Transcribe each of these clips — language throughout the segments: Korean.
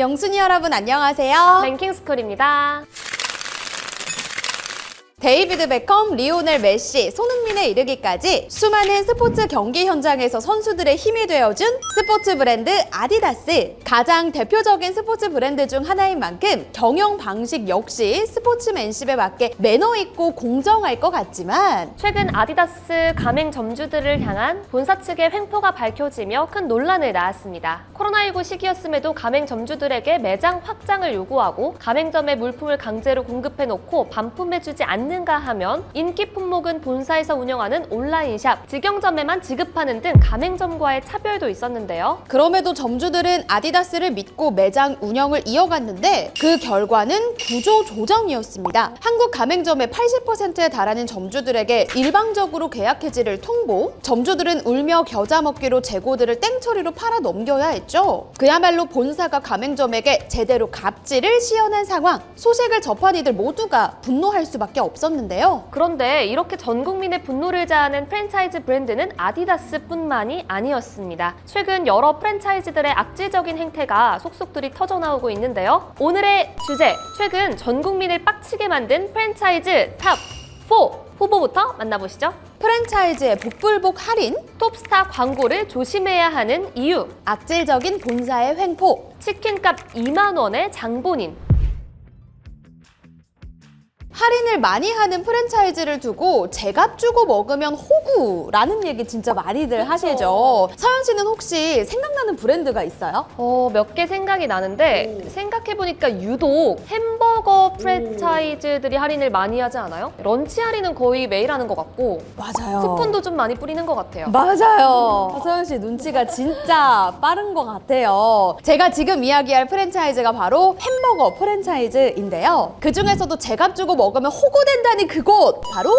명순이 여러분 안녕하세요. 랭킹스쿨입니다. 데이비드 베컴, 리오넬 메시, 손흥민에 이르기까지 수많은 스포츠 경기 현장에서 선수들의 힘이 되어준 스포츠 브랜드 아디다스. 가장 대표적인 스포츠 브랜드 중 하나인 만큼 경영 방식 역시 스포츠맨십에 맞게 매너 있고 공정할 것 같지만 최근 아디다스 가맹점주들을 향한 본사 측의 횡포가 밝혀지며 큰 논란을 낳았습니다. 코로나19 시기였음에도 가맹점주들에게 매장 확장을 요구하고 가맹점에 물품을 강제로 공급해놓고 반품해주지 않는가 하면 인기 품목은 본사에서 운영하는 온라인샵, 직영점에만 지급하는 등 가맹점과의 차별도 있었는데요. 그럼에도 점주들은 아디다스를 믿고 매장 운영을 이어갔는데 그 결과는 구조조정이었습니다. 한국 가맹점의 80%에 달하는 점주들에게 일방적으로 계약 해지를 통보, 점주들은 울며 겨자 먹기로 재고들을 땡처리로 팔아 넘겨야 했죠. 그야말로 본사가 가맹점에게 제대로 갑질을 시연한 상황. 소식을 접한 이들 모두가 분노할 수밖에 없었는데요. 그런데 이렇게 전 국민의 분노를 자아낸 프랜차이즈 브랜드는 아디다스뿐만이 아니었습니다. 최근 여러 프랜차이즈들의 악질적인 행태가 속속들이 터져나오고 있는데요. 오늘의 주제, 최근 전 국민을 빡치게 만든 프랜차이즈 탑 4 후보부터 만나보시죠. 프랜차이즈의 복불복 할인, 톱스타 광고를 조심해야 하는 이유, 악질적인 본사의 횡포, 치킨값 2만 원의 장본인. 할인을 많이 하는 프랜차이즈를 두고 제값 주고 먹으면 호구라는 얘기 진짜 많이들 하시죠. 서연 씨는 혹시 생각나는 브랜드가 있어요? 몇 개 생각이 나는데 생각해보니까 유독 햄버거 프랜차이즈들이 할인을 많이 하지 않아요? 런치 할인은 거의 매일 하는 것 같고 맞아요. 쿠폰도 좀 많이 뿌리는 것 같아요. 맞아요. 서연 씨 눈치가 진짜 빠른 것 같아요. 제가 지금 이야기할 프랜차이즈가 바로 햄버거 프랜차이즈인데요. 그 중에서도 제값 주고 먹으면 호구된다는 그곳, 바로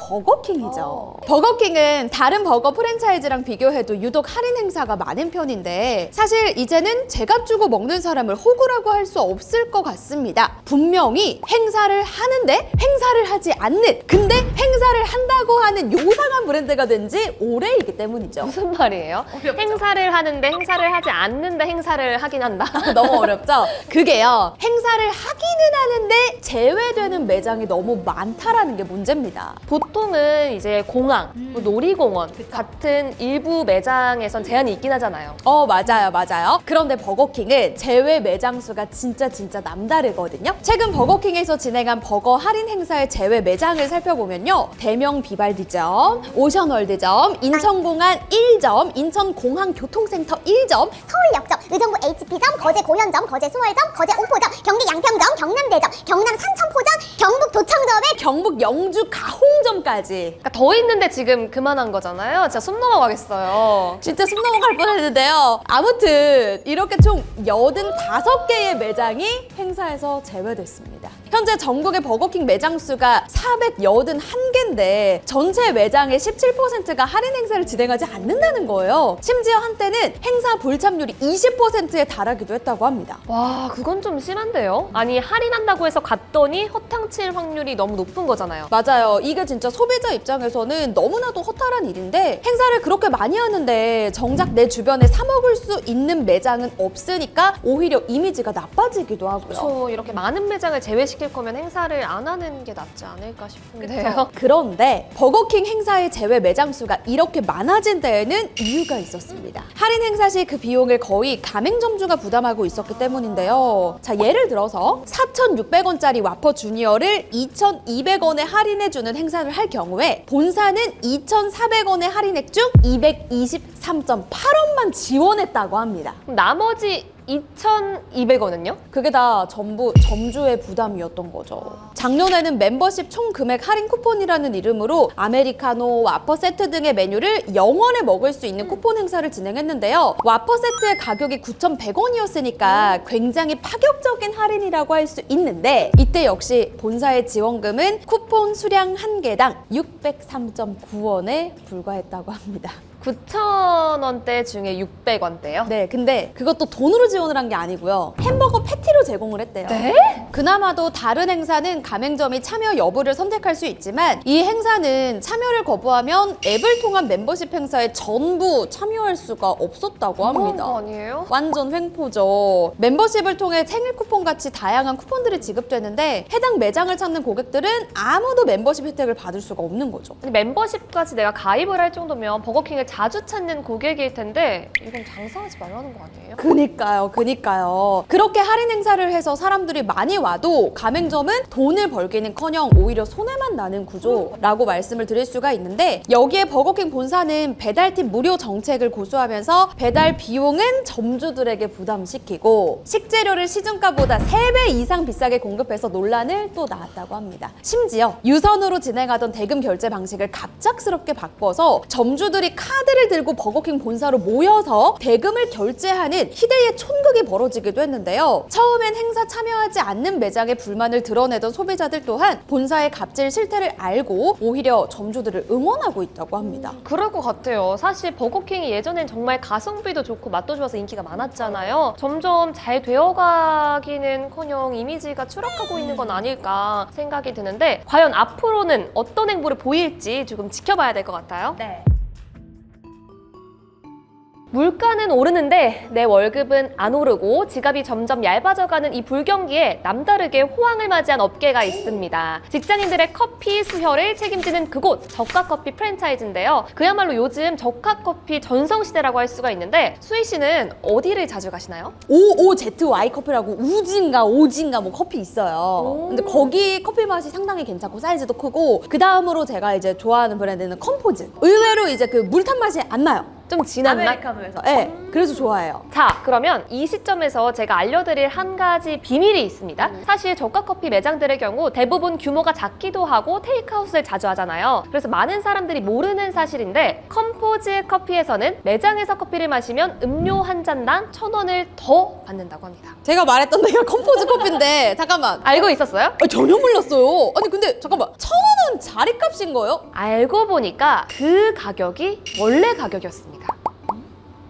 버거킹이죠. 버거킹은 다른 버거 프랜차이즈랑 비교해도 유독 할인 행사가 많은 편인데 사실 이제는 제값 주고 먹는 사람을 호구라고 할 수 없을 것 같습니다. 분명히 행사를 하는데 행사를 하지 않는, 근데 행사를 한다고 하는 요상한 브랜드가 된 지 오래이기 때문이죠. 무슨 말이에요? 어렵죠? 행사를 하는데 행사를 하지 않는데 행사를 하긴 한다. 너무 어렵죠? 그게요, 행사를 하기는 하는데 제외되는 매장이 너무 많다라는 게 문제입니다. 보통은 이제 공항, 놀이공원 같은 일부 매장에선 제한이 있긴 하잖아요. 맞아요. 그런데 버거킹은 제외 매장 수가 진짜 남다르거든요. 최근 버거킹에서 진행한 버거 할인 행사의 제외 매장을 살펴보면요. 대명 비발디점, 오션월드점, 인천공항 1점, 인천공항교통센터 1점, 서울역점, 의정부 HP점, 거제 고현점, 거제 수월점, 거제 옥포점, 경기 양평점, 경남대점, 경남 산천포점, 경북 도청점에 경북 영주 가홍점까지. 그러니까 더 있는데 지금 그만한 거잖아요. 진짜 숨 넘어가겠어요. 진짜 숨 넘어갈 뻔했는데요. 아무튼 이렇게 총 85개의 매장이 행사에서 제외됐습니다. 현재 전국의 버거킹 매장 수가 481개인데 전체 매장의 17%가 할인 행사를 진행하지 않는다는 거예요. 심지어 한때는 행사 불참률이 20%에 달하기도 했다고 합니다. 와, 그건 좀 심한데요? 아니, 할인한다고 해서 갔더니 허탕칠 확률이 너무 높은 거잖아요. 맞아요. 이게 진짜 소비자 입장에서는 너무나도 허탈한 일인데 행사를 그렇게 많이 하는데 정작 내 주변에 사 먹을 수 있는 매장은 없으니까 오히려 이미지가 나빠지기도 하고요. 그렇죠. 이렇게 많은 매장을 제외시킬 거면 행사를 안 하는 게 낫지 않을까 싶은데요. 그런데 버거킹 행사의 제외 매장 수가 이렇게 많아진 데에는 이유가 있었습니다. 할인 행사 시 그 비용을 거의 가맹점주가 부담하고 있었기 때문인데요. 자, 예를 들어서 4,600원짜리 와퍼 주니어를 2,200원에 할인해주는 행사를 할 경우에 본사는 2,400원의 할인액 중 223.8원만 지원했다고 합니다. 그럼 나머지 2,200원은요? 그게 다 전부 점주의 부담이었던 거죠. 작년에는 멤버십 총 금액 할인 쿠폰이라는 이름으로 아메리카노, 와퍼 세트 등의 메뉴를 0원에 먹을 수 있는 쿠폰 행사를 진행했는데요. 와퍼 세트의 가격이 9,100원이었으니까 굉장히 파격적인 할인이라고 할 수 있는데 이때 역시 본사의 지원금은 쿠폰 수량 1개당 603.9원에 불과했다고 합니다. 9,000원대 중에 600원대요? 네, 근데 그것도 돈으로 지원을 한 게 아니고요. 햄버거 패티로 제공을 했대요. 네? 그나마도 다른 행사는 가맹점이 참여 여부를 선택할 수 있지만 이 행사는 참여를 거부하면 앱을 통한 멤버십 행사에 전부 참여할 수가 없었다고 합니다. 거 아니에요? 완전 횡포죠. 멤버십을 통해 생일 쿠폰 같이 다양한 쿠폰들이 지급되는데 해당 매장을 찾는 고객들은 아무도 멤버십 혜택을 받을 수가 없는 거죠. 아니, 멤버십까지 내가 가입을 할 정도면 버거킹을 자주 찾는 고객일 텐데 이건 장사하지 말라는 거 아니에요? 그니까요. 그렇게 할인 행사를 해서 사람들이 많이 와도 가맹점은 돈을 벌기는커녕 오히려 손해만 나는 구조라고 말씀을 드릴 수가 있는데 여기에 버거킹 본사는 배달팁 무료 정책을 고수하면서 배달 비용은 점주들에게 부담시키고 식재료를 시중가보다 3배 이상 비싸게 공급해서 논란을 또 낳았다고 합니다. 심지어 유선으로 진행하던 대금 결제 방식을 갑작스럽게 바꿔서 점주들이 카드를 들고 버거킹 본사로 모여서 대금을 결제하는 희대의 촌극이 벌어지기도 했는데요. 처음엔 행사 참여하지 않는 매장에 불만을 드러내던 소비자들 또한 본사의 갑질 실태를 알고 오히려 점주들을 응원하고 있다고 합니다. 그럴 것 같아요. 사실 버거킹이 예전엔 정말 가성비도 좋고 맛도 좋아서 인기가 많았잖아요. 점점 잘 되어가기는커녕 이미지가 추락하고 있는 건 아닐까 생각이 드는데 과연 앞으로는 어떤 행보를 보일지 조금 지켜봐야 될 것 같아요. 네. 물가는 오르는데 내 월급은 안 오르고 지갑이 점점 얇아져가는 이 불경기에 남다르게 호황을 맞이한 업계가 있습니다. 직장인들의 커피 수혈을 책임지는 그곳 저가커피 프랜차이즈인데요. 그야말로 요즘 저가커피 전성시대라고 할 수가 있는데 수희 씨는 어디를 자주 가시나요? OOZY 커피라고 오진가 뭐 커피 있어요. 근데 거기 커피 맛이 상당히 괜찮고 사이즈도 크고 그 다음으로 제가 이제 좋아하는 브랜드는 컴포즈. 의외로 이제 그 물탄 맛이 안 나요. 좀 진한 맛? 아메리카노에서. 네, 그래서 좋아해요. 자, 그러면 이 시점에서 제가 알려드릴 한 가지 비밀이 있습니다. 사실 저가커피 매장들의 경우 대부분 규모가 작기도 하고 테이크아웃을 자주 하잖아요. 그래서 많은 사람들이 모르는 사실인데 컴포즈 커피에서는 매장에서 커피를 마시면 음료 한 잔당 1,000원을 더 받는다고 합니다. 제가 말했던 데가 컴포즈 커피인데 잠깐만. 알고 있었어요? 전혀 몰랐어요. 아니 근데 잠깐만 1,000원은 자리값인 거예요? 알고 보니까 그 가격이 원래 가격이었습니다.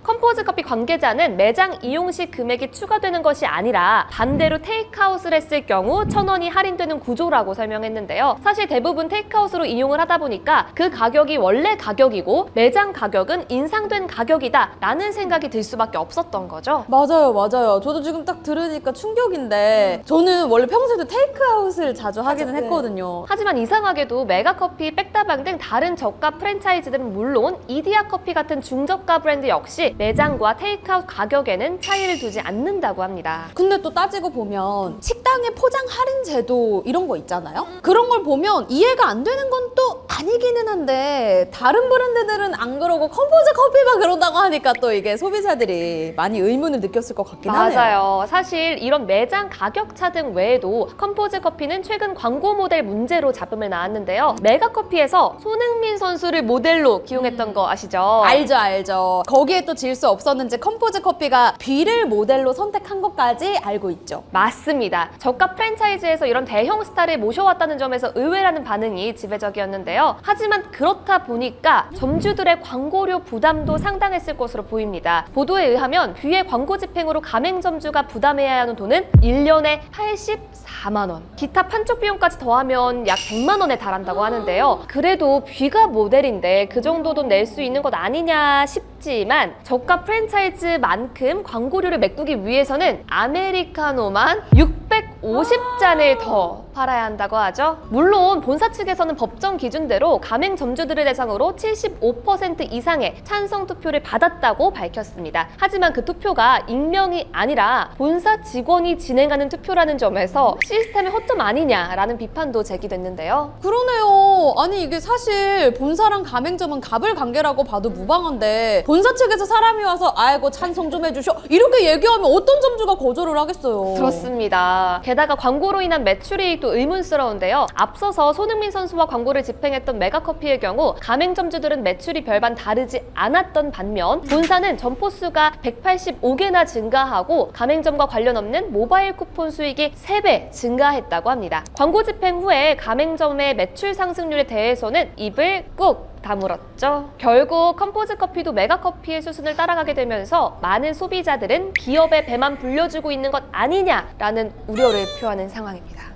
컴포즈 커피 관계자는 매장 이용 시 금액이 추가되는 것이 아니라 반대로 테이크아웃을 했을 경우 1,000원이 할인되는 구조라고 설명했는데요. 사실 대부분 테이크아웃으로 이용을 하다 보니까 그 가격이 원래 가격이고 매장 가격은 인상된 가격이다 라는 생각이 들 수밖에 없었던 거죠. 맞아요. 저도 지금 딱 들으니까 충격인데 저는 원래 평소에도 테이크아웃을 자주 하기는 했거든요. 하지만 이상하게도 메가커피, 백다방 등 다른 저가 프랜차이즈들은 물론 이디야 커피 같은 중저가 브랜드 역시 매장과 테이크아웃 가격에는 차이를 두지 않는다고 합니다. 근데 또 따지고 보면 식당의 포장 할인 제도 이런 거 있잖아요. 그런 걸 보면 이해가 안 되는 건 또 아니기는 한데 다른 브랜드들은 안 그러고 컴포즈 커피만 그런다고 하니까 또 이게 소비자들이 많이 의문을 느꼈을 것 같긴 하네요. 맞아요. 사실 이런 매장 가격 차등 외에도 컴포즈 커피는 최근 광고 모델 문제로 잡음을 낳았는데요. 메가커피에서 손흥민 선수를 모델로 기용했던 거 아시죠? 알죠. 거기에 또 질 수 없었는지 컴포즈 커피가 뷔를 모델로 선택한 것까지 알고 있죠. 맞습니다. 저가 프랜차이즈에서 이런 대형 스타를 모셔왔다는 점에서 의외라는 반응이 지배적이었는데요. 하지만 그렇다 보니까 점주들의 광고료 부담도 상당했을 것으로 보입니다. 보도에 의하면 뷔의 광고 집행으로 가맹점주가 부담해야 하는 돈은 1년에 84만 원. 기타 판촉 비용까지 더하면 약 100만 원에 달한다고 하는데요. 그래도 뷔가 모델인데 그 정도 돈 낼 수 있는 것 아니냐 싶지만 저가 프랜차이즈만큼 광고료를 메꾸기 위해서는 아메리카노만 650잔을 더 팔아야 한다고 하죠. 물론 본사 측에서는 법정 기준대로 가맹점주들을 대상으로 75% 이상의 찬성 투표를 받았다고 밝혔습니다. 하지만 그 투표가 익명이 아니라 본사 직원이 진행하는 투표라는 점에서 시스템의 허점 아니냐라는 비판도 제기됐는데요. 그러네요. 아니 이게 사실 본사랑 가맹점은 갑을 관계라고 봐도 무방한데 본사 측에서 사람이 와서 아이고 찬성 좀 해주셔 이렇게 얘기하면 어떤 점주가 거절을 하겠어요. 그렇습니다. 게다가 광고로 인한 매출이익도 의문스러운데요. 앞서서 손흥민 선수와 광고를 집행했던 메가커피의 경우 가맹점주들은 매출이 별반 다르지 않았던 반면 본사는 점포 수가 185개나 증가하고 가맹점과 관련 없는 모바일 쿠폰 수익이 3배 증가했다고 합니다. 광고 집행 후에 가맹점의 매출 상승률에 대해서는 입을 꾹 다물었죠. 결국 컴포즈 커피도 메가커피의 수순을 따라가게 되면서 많은 소비자들은 기업의 배만 불려주고 있는 것 아니냐라는 우려를 표하는 상황입니다.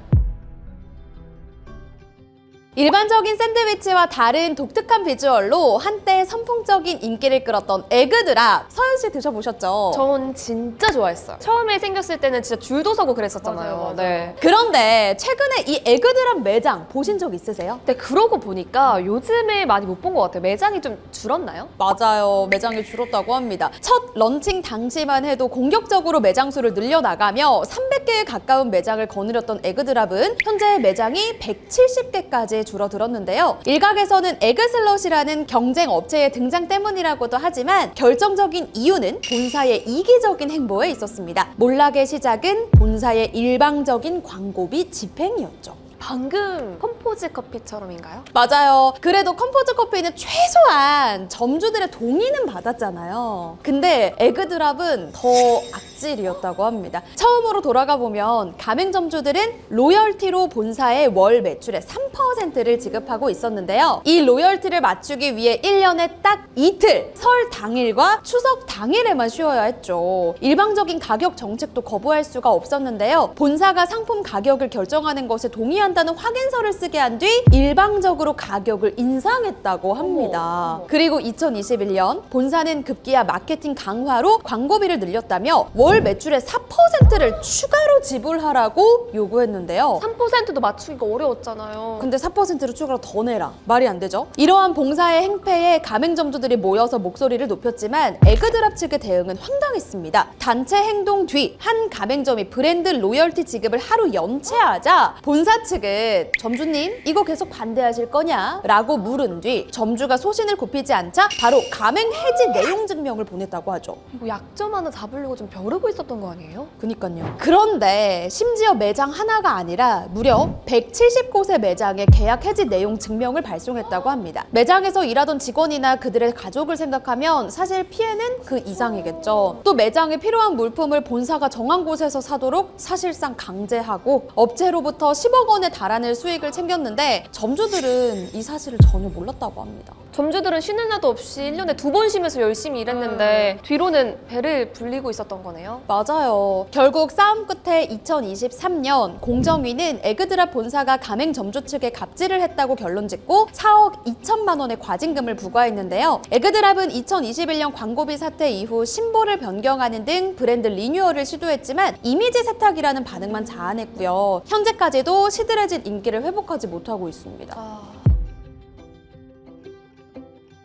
일반적인 샌드위치와 다른 독특한 비주얼로 한때 선풍적인 인기를 끌었던 에그드랍. 서현 씨 드셔보셨죠? 전 진짜 좋아했어요. 처음에 생겼을 때는 진짜 줄도 서고 그랬었잖아요. 맞아요. 네. 그런데 최근에 이 에그드랍 매장 보신 적 있으세요? 근데 그러고 보니까 요즘에 많이 못 본 것 같아요. 매장이 좀 줄었나요? 맞아요. 매장이 줄었다고 합니다. 첫 런칭 당시만 해도 공격적으로 매장 수를 늘려나가며 300개에 가까운 매장을 거느렸던 에그드랍은 현재 매장이 170개까지 줄어들었는데요. 일각에서는 에그슬롯이라는 경쟁 업체의 등장 때문이라고도 하지만 결정적인 이유는 본사의 이기적인 행보에 있었습니다. 몰락의 시작은 본사의 일방적인 광고비 집행이었죠. 방금 컴포즈 커피처럼인가요? 맞아요. 그래도 컴포즈 커피는 최소한 점주들의 동의는 받았잖아요. 근데 에그드랍은 더 악질이었다고 합니다. 처음으로 돌아가 보면 가맹점주들은 로열티로 본사의 월 매출의 3%를 지급하고 있었는데요. 이 로열티를 맞추기 위해 1년에 딱 이틀, 설 당일과 추석 당일에만 쉬어야 했죠. 일방적인 가격 정책도 거부할 수가 없었는데요. 본사가 상품 가격을 결정하는 것에 동의한다는 확인서를 쓰게 한 뒤 일방적으로 가격을 인상했다고 합니다. 그리고 2021년 본사는 급기야 마케팅 강화로 광고비를 늘렸다며 월 매출의 4%를 추가로 지불하라고 요구했는데요. 3%도 맞추기가 어려웠잖아요. 근데 4%를 추가로 더 내라. 말이 안 되죠? 이러한 봉사의 행패에 가맹점주들이 모여서 목소리를 높였지만 에그드랍 측의 대응은 황당했습니다. 단체 행동 뒤 한 가맹점이 브랜드 로열티 지급을 하루 연체하자 본사 측은 점주님 이거 계속 반대하실 거냐? 라고 물은 뒤 점주가 소신을 굽히지 않자 바로 가맹 해지 내용 증명을 보냈다고 하죠. 이거 약점 하나 잡으려고 좀 벼르고 있었던 거 아니에요? 그니까요. 그런데 심지어 매장 하나가 아니라 무려 170곳의 매장에 계약 해지 내용 증명을 발송했다고 합니다. 매장에서 일하던 직원이나 그들의 가족을 생각하면 사실 피해는 그 이상이겠죠. 또 매장에 필요한 물품을 본사가 정한 곳에서 사도록 사실상 강제하고 업체로부터 10억 원에 달하는 수익을 챙겼는데 점주들은 이 사실을 전혀 몰랐다고 합니다. 점주들은 쉬는 날도 없이 1년에 2번 쉬면서 열심히 일했는데 뒤로는 배를 불리고 있었던 거네요. 맞아요. 결국 싸움 끝에 2023년 공정위는 에그드랍 본사가 가맹점주 측에 갑질을 했다고 결론 짓고 4억 2천만 원의 과징금을 부과했는데요. 에그드랍은 2021년 광고비 사태 이후 심보를 변경하는 등 브랜드 리뉴얼을 시도했지만 이미지 세탁이라는 반응만 자아냈고요. 현재까지도 시들해진 인기를 회복하지 못하고 있습니다.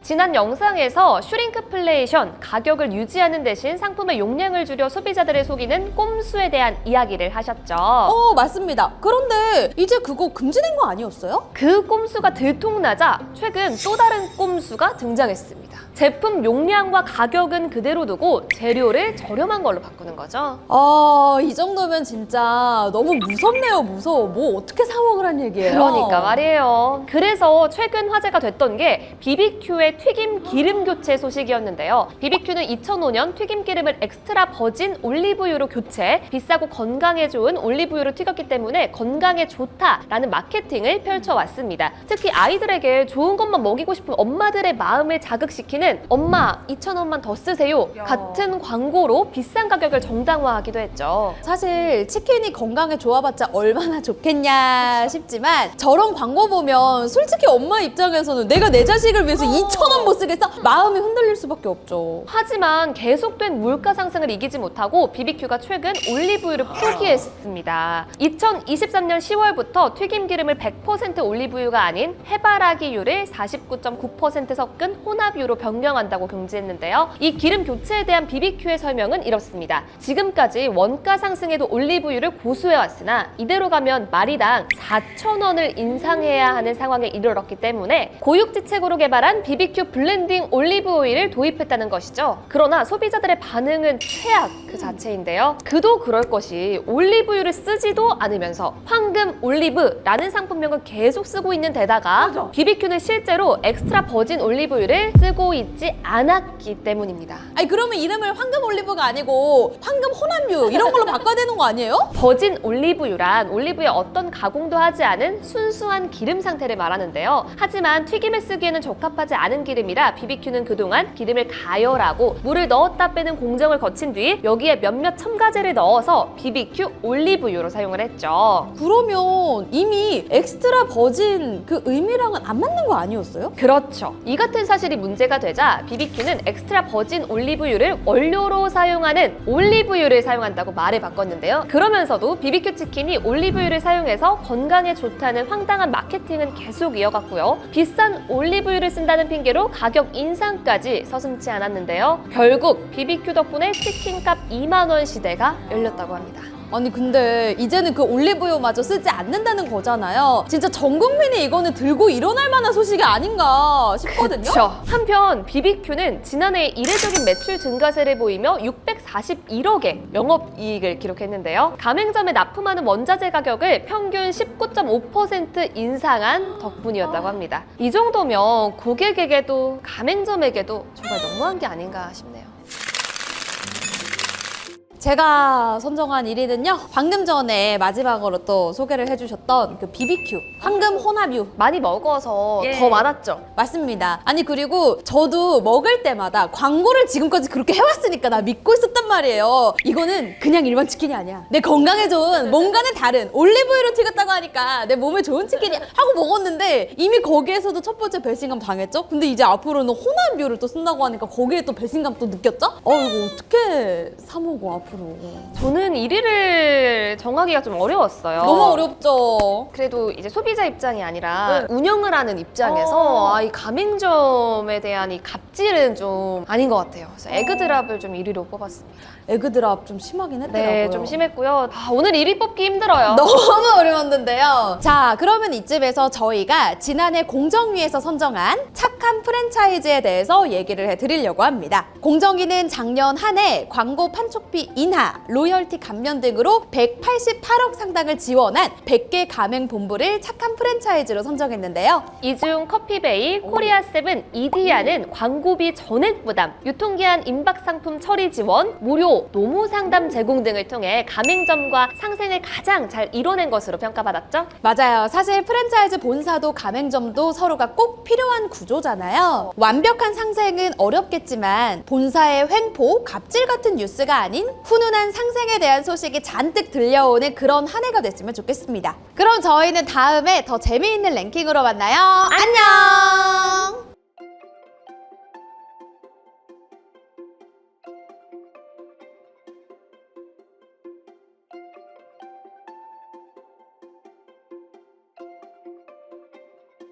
지난 영상에서 슈링크플레이션, 가격을 유지하는 대신 상품의 용량을 줄여 소비자들을 속이는 꼼수에 대한 이야기를 하셨죠. 맞습니다. 그런데 이제 그거 금지된 거 아니었어요? 그 꼼수가 들통나자 최근 또 다른 꼼수가 등장했습니다. 제품 용량과 가격은 그대로 두고 재료를 저렴한 걸로 바꾸는 거죠. 이 정도면 진짜 너무 무섭네요. 무서워. 뭐 어떻게 사 먹으란 얘기예요? 그러니까 말이에요. 그래서 최근 화제가 됐던 게 BBQ의 튀김 기름 교체 소식이었는데요. BBQ는 2005년 튀김 기름을 엑스트라 버진 올리브유로 교체, 비싸고 건강에 좋은 올리브유로 튀겼기 때문에 건강에 좋다라는 마케팅을 펼쳐왔습니다. 특히 아이들에게 좋은 것만 먹이고 싶은 엄마들의 마음을 자극시키는 엄마 2,000원만 더 쓰세요 같은 광고로 비싼 가격을 정당화하기도 했죠. 사실 치킨이 건강에 좋아봤자 얼마나 좋겠냐 싶지만 저런 광고 보면 솔직히 엄마 입장에서는 내가 내 자식을 위해서 2,000원 못 쓰겠어? 마음이 흔들릴 수밖에 없죠. 하지만 계속된 물가 상승을 이기지 못하고 BBQ가 최근 올리브유를 포기했습니다. 2023년 10월부터 튀김 기름을 100% 올리브유가 아닌 해바라기유를 49.9% 섞은 혼합유로 변경한다고 공지했는데요. 이 기름 교체에 대한 BBQ의 설명은 이렇습니다. 지금까지 원가 상승에도 올리브유를 고수해왔으나 이대로 가면 마리당 4,000원을 인상해야 하는 상황에 이르렀기 때문에 고육지책으로 개발한 BBQ 블렌딩 올리브 오일을 도입했다는 것이죠. 그러나 소비자들의 반응은 최악 그 자체인데요. 그도 그럴 것이 올리브유를 쓰지도 않으면서 황금 올리브라는 상품명은 계속 쓰고 있는 데다가 BBQ는 실제로 엑스트라 버진 올리브유를 쓰고 있지 않았기 때문입니다. 아니 그러면 이름을 황금 올리브가 아니고 황금 혼합유 이런 걸로 바꿔야 되는 거 아니에요? 버진 올리브유란 올리브에 어떤 가공도 하지 않은 순수한 기름 상태를 말하는데요. 하지만 튀김에 쓰기에는 적합하지 않은 기름이라 BBQ는 그동안 기름을 가열하고 물을 넣었다 빼는 공정을 거친 뒤 여기에 몇몇 첨가제를 넣어서 BBQ 올리브유로 사용을 했죠. 그러면 이미 엑스트라 버진 그 의미랑은 안 맞는 거 아니었어요? 그렇죠. 이 같은 사실이 문제가 되자 BBQ는 엑스트라 버진 올리브유를 원료로 사용하는 올리브유를 사용한다고 말을 바꿨는데요. 그러면서도 BBQ 치킨이 올리브유를 사용해서 건강에 좋다는 황당한 마케팅은 계속 이어갔고요. 비싼 올리브유를 쓴다는 핑계로 가격 인상까지 서슴지 않았는데요. 결국 BBQ 덕분에 치킨값 2만 원 시대가 열렸다고 합니다. 아니 근데 이제는 그 올리브유마저 쓰지 않는다는 거잖아요. 진짜 전 국민이 이거는 들고 일어날 만한 소식이 아닌가 싶거든요. 그쵸. 한편 BBQ는 지난해 이례적인 매출 증가세를 보이며 641억의 영업이익을 기록했는데요. 가맹점에 납품하는 원자재 가격을 평균 19.5% 인상한 덕분이었다고 합니다. 이 정도면 고객에게도 가맹점에게도 정말 너무한 게 아닌가 싶네요. 제가 선정한 1위는요. 방금 전에 마지막으로 또 소개를 해주셨던 그 BBQ 황금 혼합유. 많이 먹어서 예. 더 많았죠. 맞습니다. 아니 그리고 저도 먹을 때마다 광고를 지금까지 그렇게 해왔으니까 나 믿고 있었단 말이에요. 이거는 그냥 일반 치킨이 아니야. 내 건강에 좋은 뭔가는 다른 올리브유로 튀겼다고 하니까 내 몸에 좋은 치킨이 하고 먹었는데 이미 거기에서도 첫 번째 배신감 당했죠? 근데 이제 앞으로는 혼합유를 또 쓴다고 하니까 거기에 또 배신감 또 느꼈죠? 이거 어떻게 사 먹어 앞으로. 저는 1위를 정하기가 좀 어려웠어요. 너무 어렵죠. 그래도 이제 소비자 입장이 아니라 운영을 하는 입장에서 이 가맹점에 대한 이 갑질은 좀 아닌 것 같아요. 그래서 에그드랍을 좀 1위로 뽑았습니다. 에그드랍 좀 심하긴 했더라고요. 네, 좀 심했고요. 오늘 1위 뽑기 힘들어요. 너무 어려웠는데요. 자, 그러면 이쯤에서 저희가 지난해 공정위에서 선정한 착한 프랜차이즈에 대해서 얘기를 해드리려고 합니다. 공정위는 작년 한 해 광고 판촉비 인하, 로열티 감면 등으로 188억 상당을 지원한 100개 가맹 본부를 착한 프랜차이즈로 선정했는데요. 이 중 커피베이, 코리아세븐, 이디야는 광고비 전액 부담, 유통기한 임박 상품 처리 지원, 무료 노무 상담 제공 등을 통해 가맹점과 상생을 가장 잘 이뤄낸 것으로 평가받았죠. 맞아요. 사실 프랜차이즈 본사도 가맹점도 서로가 꼭 필요한 구조잖아요. 완벽한 상생은 어렵겠지만 본사의 횡포, 갑질 같은 뉴스가 아닌 훈훈한 상생에 대한 소식이 잔뜩 들려오는 그런 한 해가 됐으면 좋겠습니다. 그럼 저희는 다음에 더 재미있는 랭킹으로 만나요. 안녕!